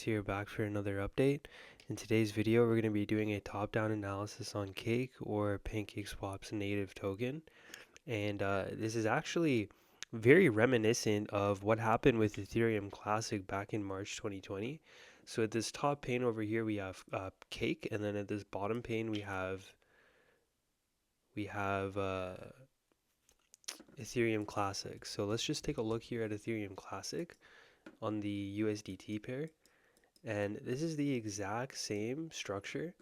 Here back for another update. In today's video, we're going to be doing a top-down analysis on Cake or PancakeSwap's native token. And this is actually very reminiscent of what happened with Ethereum Classic back in March 2020. So at this top pane over here, we have Cake, and then at this bottom pane, we have Ethereum Classic. So let's just take a look here at Ethereum Classic on the USDT pair. And this is the exact same structure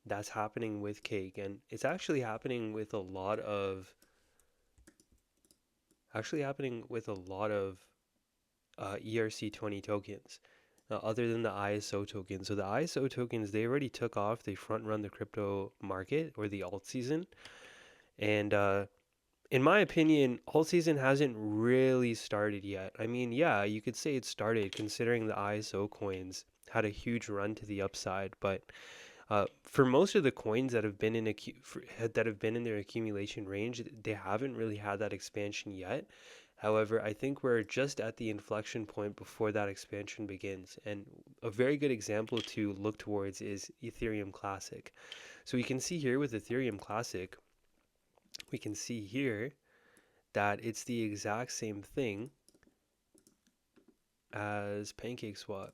that's happening with Cake, and it's actually happening with a lot of ERC20 tokens, other than the ISO tokens. So the ISO tokens, they already took off. They front run the crypto market or the alt season, and in my opinion, alt season hasn't really started yet. I mean, yeah, you could say it started considering the ISO coins had a huge run to the upside, but for most of the coins that have been in their accumulation range, they haven't really had that expansion yet. However, I think we're just at the inflection point before that expansion begins. And a very good example to look towards is Ethereum Classic. So we can see here with Ethereum Classic, we can see here that it's the exact same thing as PancakeSwap.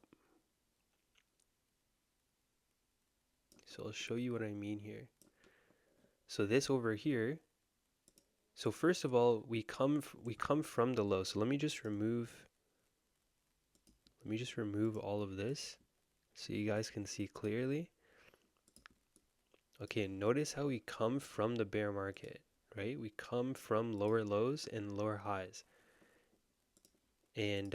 So I'll show you what I mean here. So this over here, so first of all, we come from the low. So let me just remove all of this so you guys can see clearly. Okay, notice how we come from the bear market, right? We come from lower lows and lower highs. And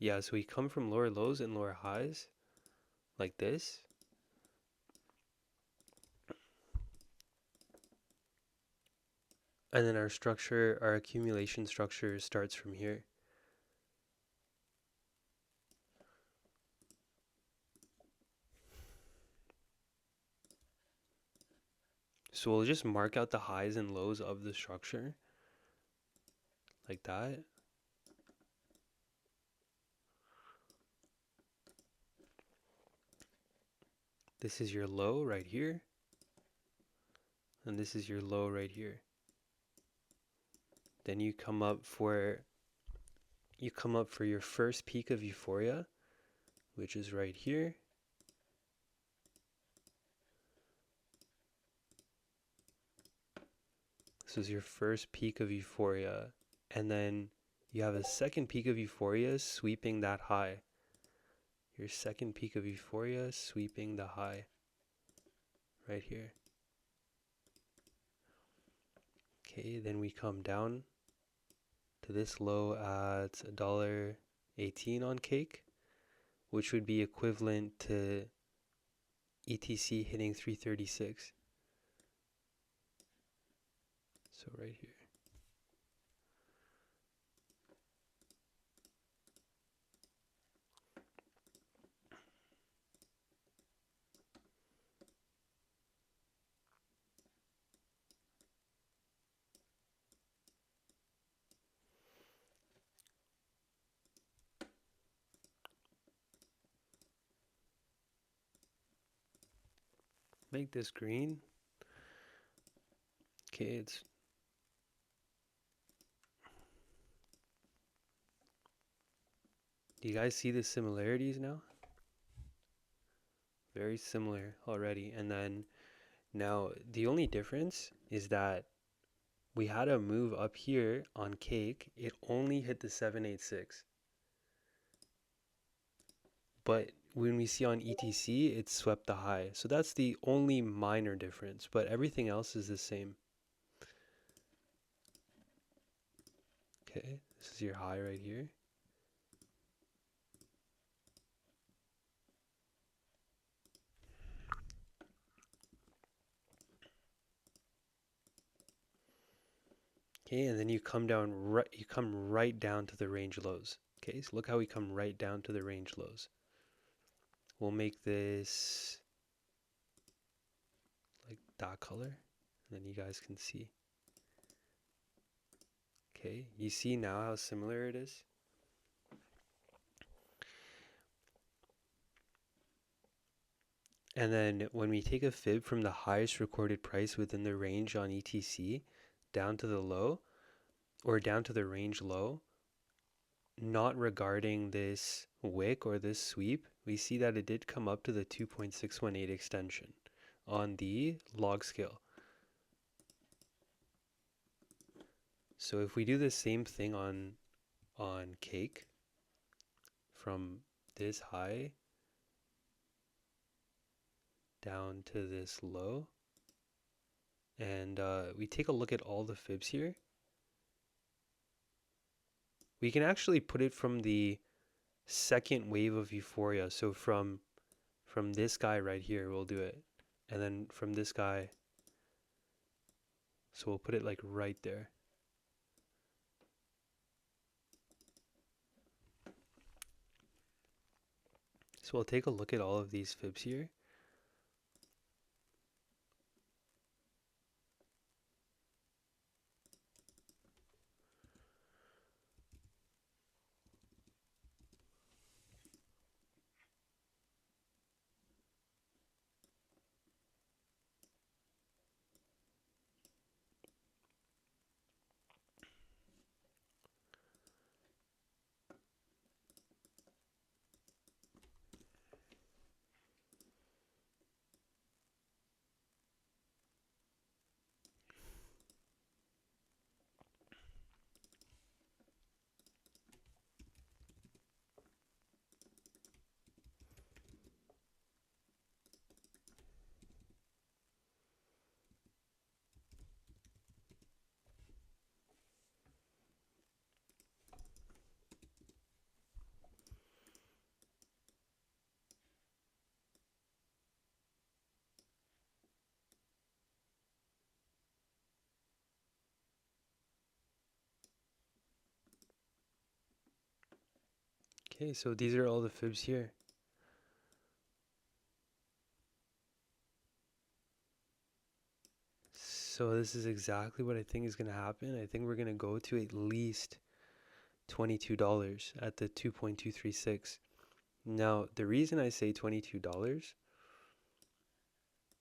yeah, so we come from lower lows and lower highs like this. And then our accumulation structure starts from here. So we'll just mark out the highs and lows of the structure like that. This is your low right here, and this is your low right here. Then you come up for your first peak of euphoria, which is right here. This is your first peak of euphoria, and then you have a second peak of euphoria sweeping that high. Your second peak of euphoria sweeping the high right here. Okay, then we come down to this low at $1.18 on Cake, which would be equivalent to ETC hitting 336. So right here. Make this green. Okay, do you guys see the similarities now? Very similar already. And then now the only difference is that we had a move up here on Cake. It only hit the 786. But when we see on ETC, it swept the high. So that's the only minor difference, but everything else is the same. Okay, this is your high right here. Okay, and then you come right down to the range lows. Okay, so look how we come right down to the range lows. We'll make this like that color, and then you guys can see. Okay, you see now how similar it is? And then when we take a fib from the highest recorded price within the range on ETC down to the low, or down to the range low, not regarding this wick or this sweep, we see that it did come up to the 2.618 extension on the log scale. So if we do the same thing on cake from this high down to this low, and we take a look at all the fibs here, we can actually put it from the second wave of euphoria. So from this guy right here, we'll do it, and then from this guy, so we'll put it like right there. So we'll take a look at all of these fibs here. Okay, so these are all the fibs here. So this is exactly what I think is going to happen. I think we're going to go to at least $22 at the 2.236. Now, the reason I say $22,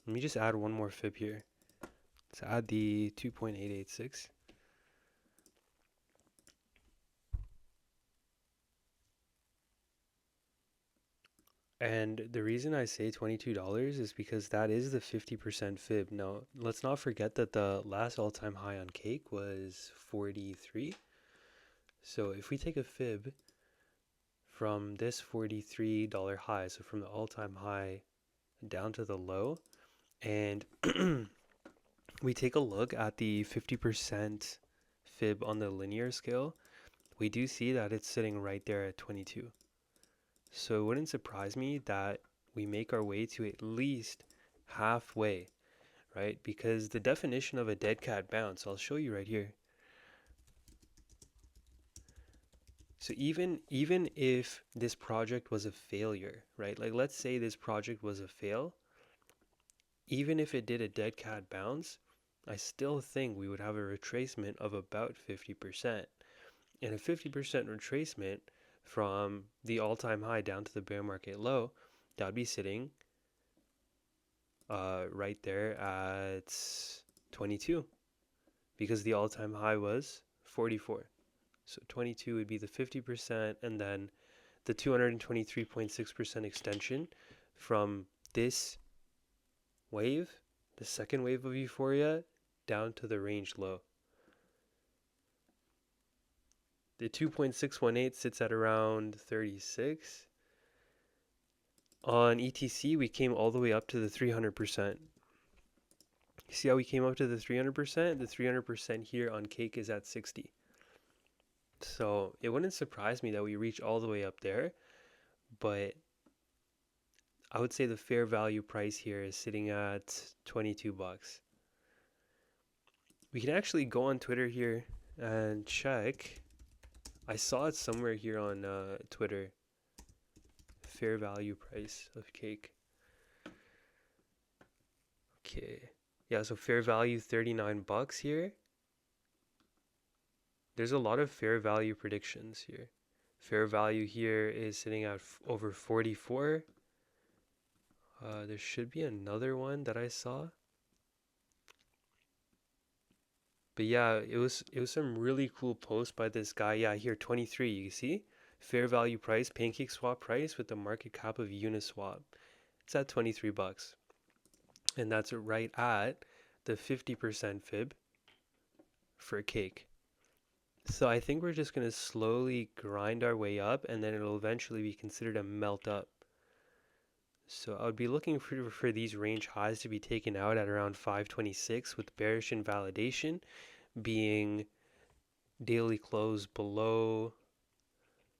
let me just add one more fib here. Let's add the 2.886. And the reason I say $22 is because that is the 50% fib. Now, let's not forget that the last all-time high on cake was 43. So if we take a fib from this $43 high, so from the all-time high down to the low, and we take a look at the 50% fib on the linear scale, we do see that it's sitting right there at 22. So it wouldn't surprise me that we make our way to at least halfway, right? Because the definition of a dead cat bounce, I'll show you right here. So even if this project was a failure, right? Like let's say this project was a fail, even if it did a dead cat bounce, I still think we would have a retracement of about 50%. And a 50% retracement from the all-time high down to the bear market low, that would be sitting right there at 22, because the all-time high was 44. So 22 would be the 50%, and then the 223.6% extension from this wave, the second wave of euphoria, down to the range low. The 2.618 sits at around 36. On ETC, we came all the way up to the 300%. You see how we came up to the 300%? The 300% here on cake is at 60. So it wouldn't surprise me that we reach all the way up there, but I would say the fair value price here is sitting at 22 bucks. We can actually go on Twitter here and check I saw it somewhere here on Twitter. Fair value price of cake. Okay. Yeah, so fair value $39 here. There's a lot of fair value predictions here. Fair value here is sitting at over 44. There should be another one that I saw. But yeah, it was some really cool post by this guy. Yeah, here 23, you see? Fair value price, pancake swap price with the market cap of Uniswap. It's at $23. And that's right at the 50% fib for cake. So I think we're just going to slowly grind our way up, and then it'll eventually be considered a melt up. So I would be looking for these range highs to be taken out at around 526, with bearish invalidation being daily close below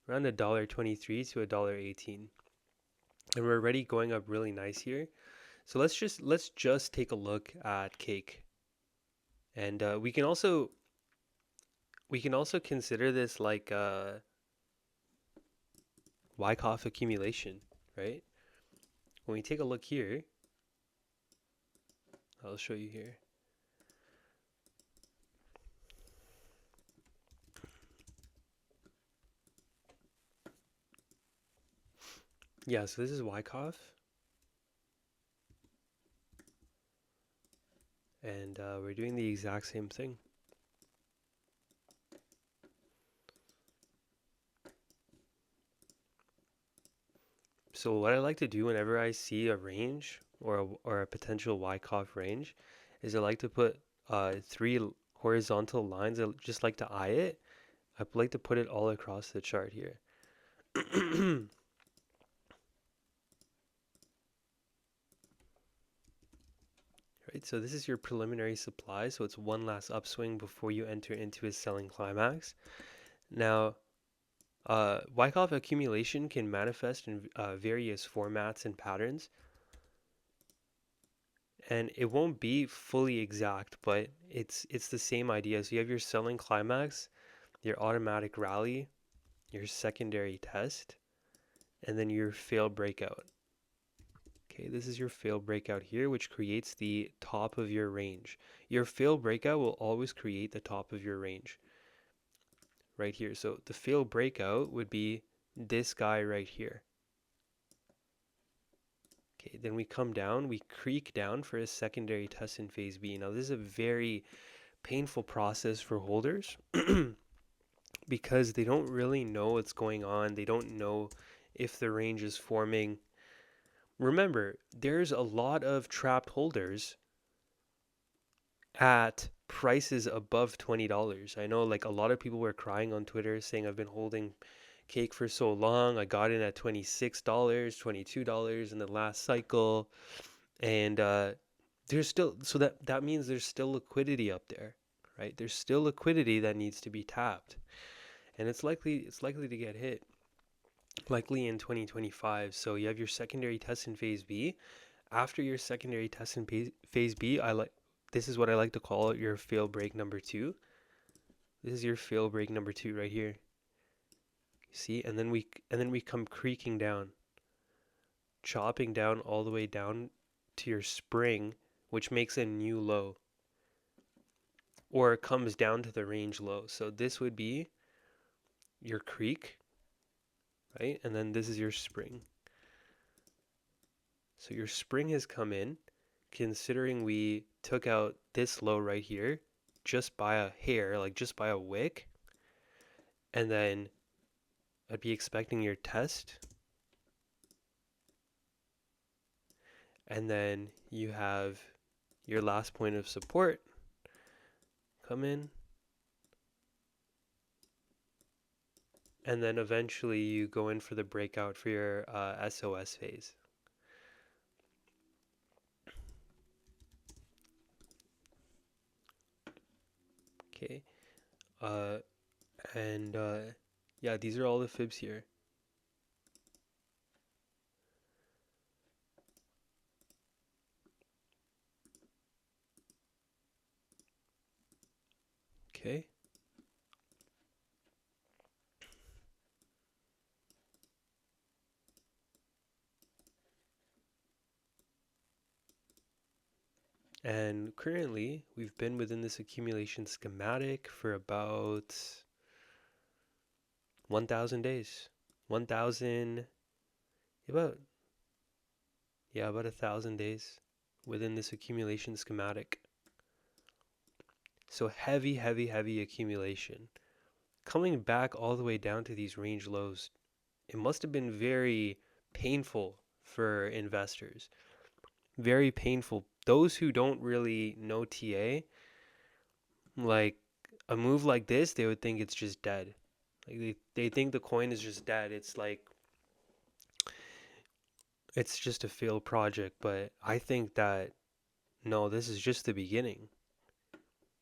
around $1.23 to $1.18. And we're already going up really nice here. So let's just take a look at cake. And we can also consider this like Wyckoff accumulation, right? When we take a look here, I'll show you here. Yeah, so this is Wyckoff. And we're doing the exact same thing. So what I like to do whenever I see a range or a potential Wyckoff range is I like to put 3 horizontal lines. I just like to eye it. I like to put it all across the chart here. Right, so this is your preliminary supply, so it's one last upswing before you enter into a selling climax. Now, Wyckoff accumulation can manifest in various formats and patterns, and it won't be fully exact, but it's the same idea. So you have your selling climax, your automatic rally, your secondary test, and then your fail breakout. Okay, this is your fail breakout here, which creates the top of your range. Your fail breakout will always create the top of your range right here. So the fail breakout would be this guy right here. Okay, then we come down, we creak down for a secondary test in phase B. Now this is a very painful process for holders because they don't really know what's going on. They don't know if the range is forming. Remember, there's a lot of trapped holders at prices above $20. I know like a lot of people were crying on Twitter saying I've been holding cake for so long. I got in at $26, $22 in the last cycle. And there's still, so that means there's still liquidity up there, right? There's still liquidity that needs to be tapped. And it's likely to get hit likely in 2025. So you have your secondary test in phase B. After your secondary test in phase B, this is what I like to call your fail break number 2. This is your fail break number 2 right here. See, and then we come creaking down, chopping down all the way down to your spring, which makes a new low, or it comes down to the range low. So this would be your creek, right? And then this is your spring. So your spring has come in, considering we took out this low right here just by a hair, like just by a wick, and then I'd be expecting your test, and then you have your last point of support come in, and then eventually you go in for the breakout for your SOS phase. Okay, and yeah, these are all the fibs here. Okay. And currently, we've been within this accumulation schematic for about 1,000 days. 1,000, about, yeah, about 1,000 days within this accumulation schematic. So heavy, heavy, heavy accumulation. Coming back all the way down to these range lows, it must have been very painful for investors. Very painful. Those who don't really know TA, like a move like this, they would think it's just dead. Like they think the coin is just dead. It's like it's just a failed project. But I think that no, this is just the beginning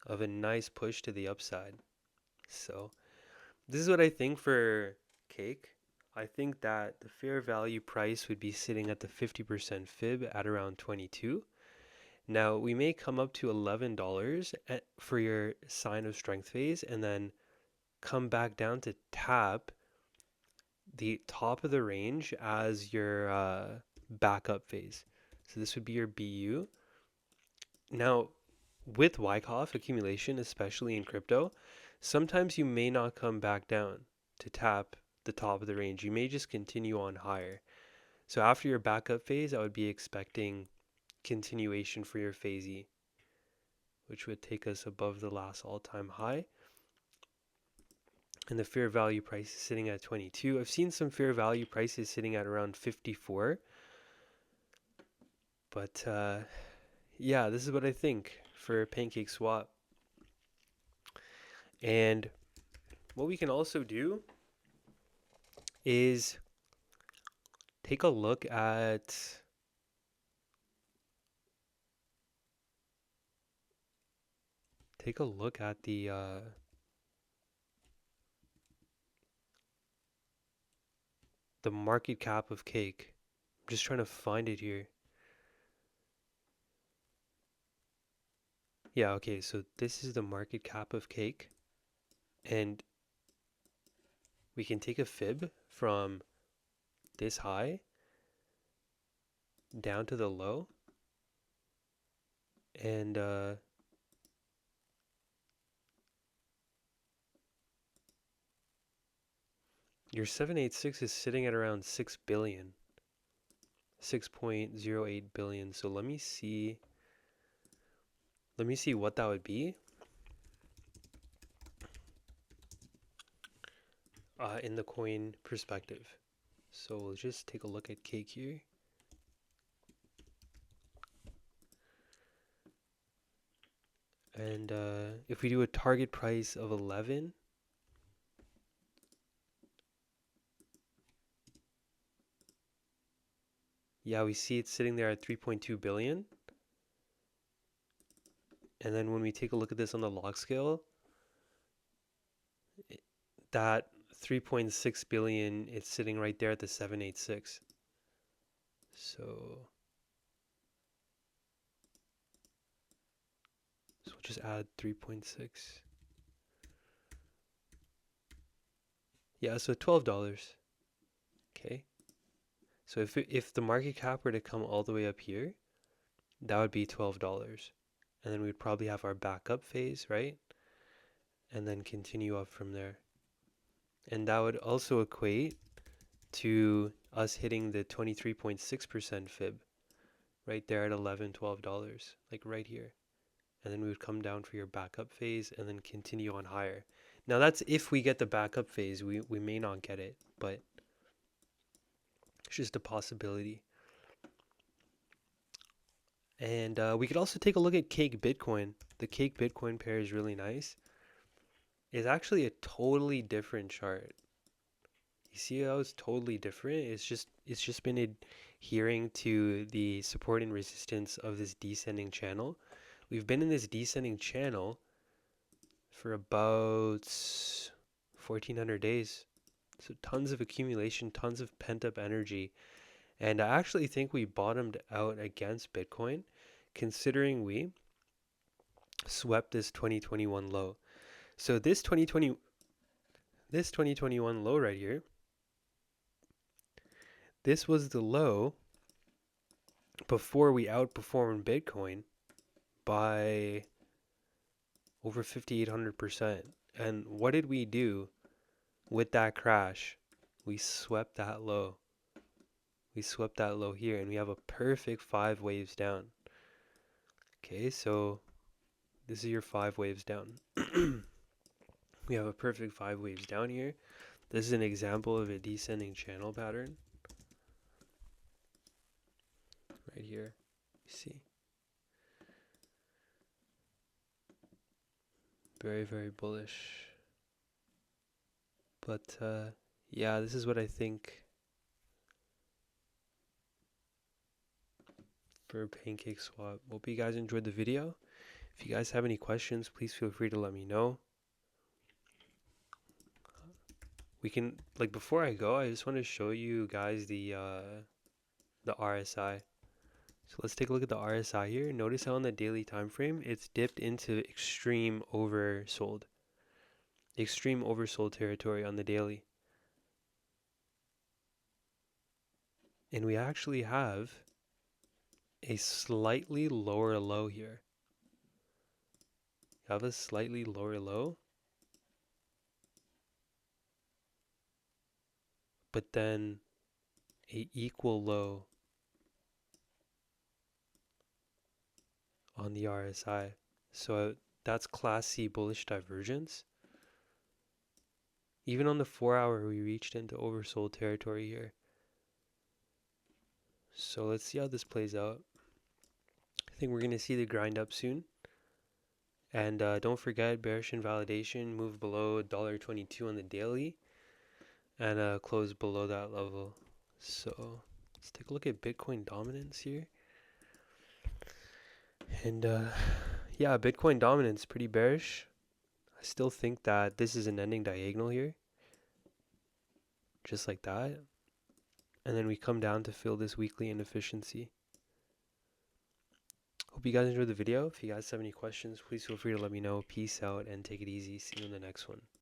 of a nice push to the upside. So this is what I think for cake. I think that the fair value price would be sitting at the 50% fib at around 22. Now we may come up to $11 for your sign of strength phase and then come back down to tap the top of the range as your backup phase. So this would be your BU. Now, with Wyckoff accumulation, especially in crypto, sometimes you may not come back down to tap the top of the range. You may just continue on higher. So after your backup phase, I would be expecting continuation for your phase E, which would take us above the last all-time high. And the fair value price is sitting at 22. I've seen some fair value prices sitting at around 54. But yeah, this is what I think for Pancake Swap. And what we can also do is take a look at the market cap of cake. I'm just trying to find it here. Yeah, okay, so this is the market cap of cake. And we can take a fib from this high down to the low. And your 786 is sitting at around 6 billion. 6.08 billion. So let me see what that would be in the coin perspective. So we'll just take a look at cake here. And if we do a target price of 11, yeah, we see it sitting there at 3.2 billion. And then when we take a look at this on the log scale, that 3.6 billion, it's sitting right there at the 786. So we'll just add 3.6. Yeah, so $12. Okay. So if the market cap were to come all the way up here, that would be $12. And then we'd probably have our backup phase, right? And then continue up from there. And that would also equate to us hitting the 23.6% fib right there at $11, $12, like right here. And then we would come down for your backup phase and then continue on higher. Now that's if we get the backup phase. We may not get it, but it's just a possibility. And we could also take a look at Cake Bitcoin. The Cake Bitcoin pair is really nice. It's actually a totally different chart. You see how it's totally different? It's just been adhering to the support and resistance of this descending channel. We've been in this descending channel for about 1,400 days. So tons of accumulation, tons of pent-up energy. And I actually think we bottomed out against Bitcoin, considering we swept this 2021 low. So this 2021 low right here, this was the low before we outperformed Bitcoin by over 5,800%. And what did we do with that crash? We swept that low. We swept that low here, and we have a perfect 5 waves down. Okay, so this is your 5 waves down. We have a perfect 5 waves down here. This is an example of a descending channel pattern. Right here, you see. Very, very bullish. But yeah, this is what I think for Pancake Swap. Hope you guys enjoyed the video. If you guys have any questions, please feel free to let me know. We can, like, before I go, I just want to show you guys the RSI. So let's take a look at the RSI here. Notice how on the daily time frame it's dipped into extreme oversold territory on the daily. And we actually have a slightly lower low here. You have a slightly lower low, but then a equal low on the RSI. So that's Class C bullish divergence. Even on the 4-hour, we reached into oversold territory here. So let's see how this plays out. I think we're going to see the grind up soon. And don't forget, bearish invalidation, move below $1.22 on the daily, and close below that level. So let's take a look at Bitcoin dominance here. And yeah, Bitcoin dominance pretty bearish. I still think that this is an ending diagonal here, just like that. And then we come down to fill this weekly inefficiency. Hope you guys enjoyed the video. If you guys have any questions, please feel free to let me know. Peace out and take it easy. See you in the next one.